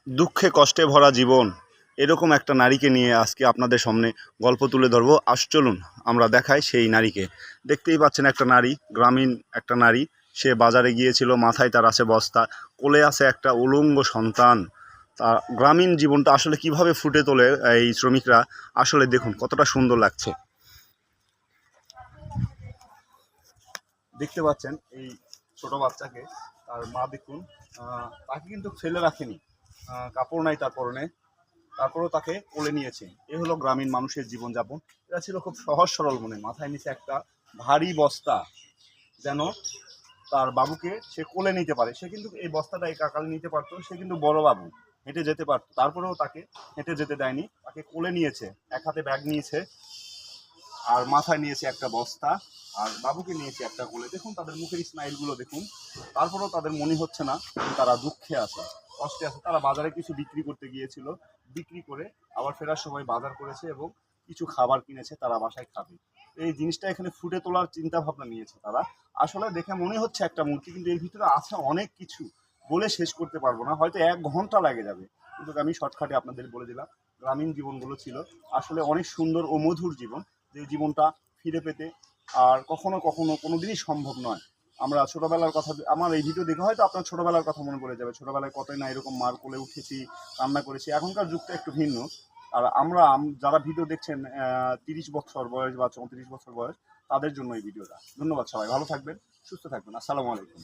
দুঃখে কষ্টে ভরা জীবন এরকম একটা নারীকে নিয়ে আজকে আপনাদের সামনে গল্প তুলে ধরবো। চলুন আমরা দেখাই সেই নারীকে। দেখতেই পাচ্ছেন একটা নারী, গ্রামীণ একটা নারী। সে বাজারে গিয়েছিল, মাথায় তার আছে বস্তা, কোলে আছে একটা উলঙ্গ সন্তান। তা গ্রামীণ জীবনটা আসলে কিভাবে ফুটে তোলে এই শ্রমিকরা, আসলে দেখুন কতটা সুন্দর লাগছে। দেখতে পাচ্ছেন এই ছোট বাচ্চাকে, তার মা দেখুন, তাকে কিন্তু ফেলে রাখেনি, কাপড় নাই তার পরনে, তারপরেও তাকে কোলে নিয়েছে। এ হলো গ্রামীণ মানুষের জীবনযাপন। এরা ছিল খুব সহজ সরল মনে, মাথায় নিচে একটা ভারী বস্তা, যেন তার বাবুকে সে কোলে নিতে পারে। সে কিন্তু এই বস্তাটা এই কাকালে নিতে পারতো, সে কিন্তু বড় বাবু, হেঁটে যেতে পারতো, তারপরেও তাকে হেঁটে যেতে দেয়নি, তাকে কোলে নিয়েছে। এক হাতে ব্যাগ নিয়েছে আর মাথায় নিয়েছে একটা বস্তা, আর বাবুকে নিয়েছে একটা কোলে। দেখুন তাদের মুখের স্মাইলগুলো দেখুন। তারপরেও তাদের মনে হচ্ছে না যে তারা দুঃখে আছে, কষ্টে আছে। তারা বাজারে কিছু বিক্রি করতে গিয়েছিল, বিক্রি করে আবার ফেরার সময় বাজার করেছে এবং কিছু খাবার কিনেছে, তারা বাসায় খাবে। এই জিনিসটা এখানে ফুটে তোলার চিন্তা ভাবনা নিয়েছে তারা। আসলে দেখে মনে হচ্ছে একটা মূর্তি, কিন্তু এর ভিতরে আছে অনেক কিছু, বলে শেষ করতে পারবো না, হয়তো 1 ঘন্টা লাগে যাবে। কিন্তু আমি শর্টকাটে আপনাদের বলে দিলাম গ্রামীণ জীবনগুলো ছিল আসলে অনেক সুন্দর ও মধুর জীবন, যে জীবনটা ফিরে পেতে আর কখনো কখনো কোনো দিনই সম্ভব নয়। আমরা ছোটোবেলার কথা, আমার এই ভিডিও দেখে হয়তো আপনার ছোটোবেলার কথা মনে পড়ে যাবে। ছোটোবেলায় কতই না এরকম মার কোলে উঠেছি, কান্না করেছি। এখনকার যুগটা একটু ভিন্ন। আর আমরা যারা ভিডিও দেখছেন 30 বছর বয়স বা 34 বছর বয়স, তাদের জন্য এই ভিডিওটা। ধন্যবাদ, সবাই ভালো থাকবেন, সুস্থ থাকবেন। আসসালামু আলাইকুম।